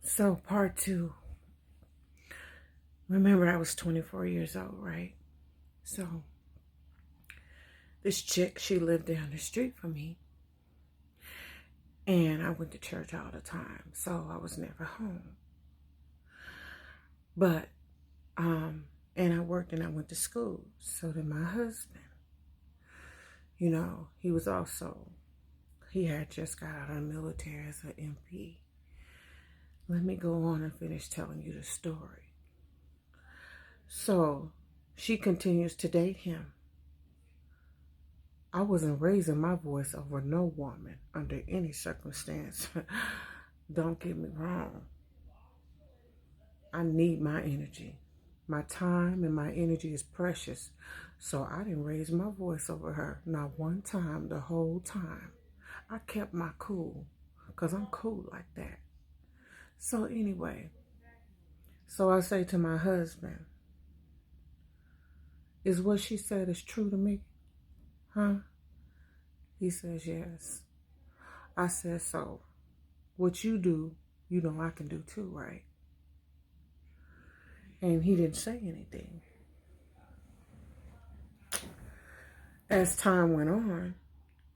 So, part two. Remember, I was 24 years old, right? So, this chick, she lived down the street from me. And I went to church all the time. So, I was never home. But, and I worked and I went to school. So did my husband. He was also, he had just got out of the military as an MP. Let me go on and finish telling you the story. So, she continues to date him. I wasn't raising my voice over no woman under any circumstance. Don't get me wrong. I need my energy. My time and my energy is precious. So I didn't raise my voice over her. Not one time, the whole time. I kept my cool because I'm cool like that. So anyway, so I say to my husband, is what she said is true to me? Huh? He says yes. I said, so what you do, I can do too, right? And he didn't say anything. As time went on,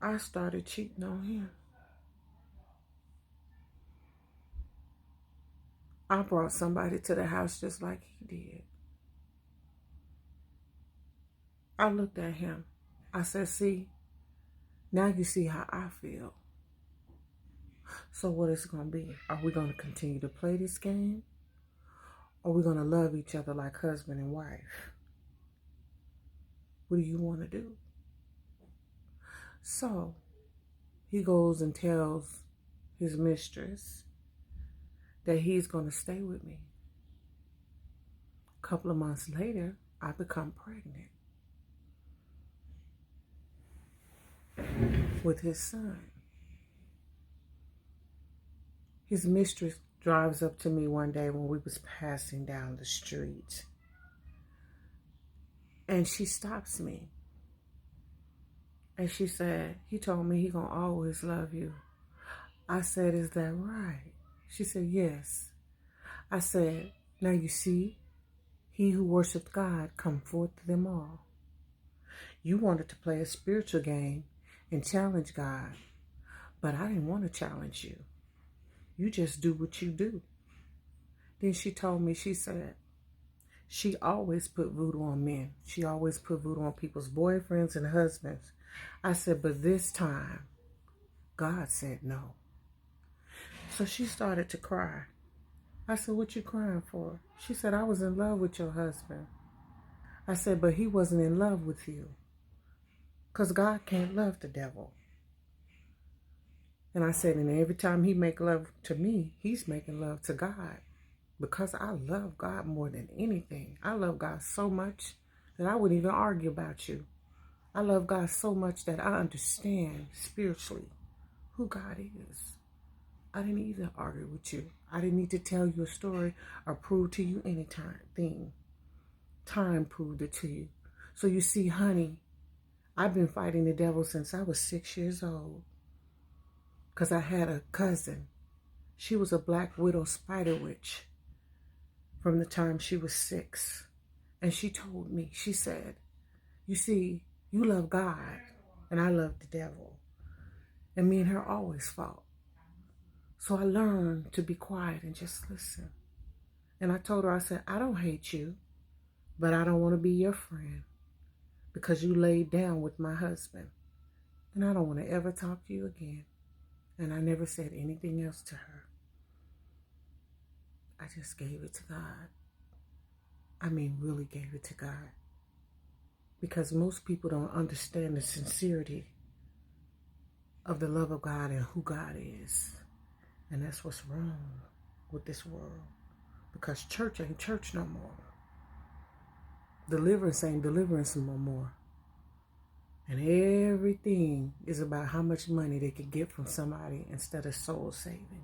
I started cheating on him. I brought somebody to the house just like he did. I looked at him. I said, see, now you see how I feel. So what is it going to be? Are we going to continue to play this game? Or are we going to love each other like husband and wife? What do you want to do? So he goes and tells his mistress that he's going to stay with me. A couple of months later, I become pregnant with his son. His mistress drives up to me one day when we was passing down the street. And she stops me. And she said, he told me he gonna always love you. I said, is that right? She said, yes. I said, now you see, he who worshiped God come forth to them all. You wanted to play a spiritual game and challenge God, but I didn't want to challenge you. You just do what you do. Then she told me, she said, she always put voodoo on men. She always put voodoo on people's boyfriends and husbands. I said, but this time, God said no. So she started to cry. I said, what you crying for? She said, I was in love with your husband. I said, but he wasn't in love with you. Because God can't love the devil. And I said, and every time he make love to me, he's making love to God. Because I love God more than anything. I love God so much that I wouldn't even argue about you. I love God so much that I understand spiritually who God is. I didn't even argue with you. I didn't need to tell you a story or prove to you anything. Time proved it to you. So you see, honey, I've been fighting the devil since I was 6 years old. Because I had a cousin. She was a black widow spider witch from the time she was 6. And she told me, she said, you see, you love God and I love the devil. And me and her always fought. So I learned to be quiet and just listen. And I told her, I said, I don't hate you, but I don't want to be your friend because you laid down with my husband. And I don't want to ever talk to you again. And I never said anything else to her. I just gave it to God. I mean, really gave it to God. Because most people don't understand the sincerity of the love of God and who God is. And that's what's wrong with this world. Because church ain't church no more. Deliverance ain't deliverance no more. And everything is about how much money they can get from somebody instead of soul saving.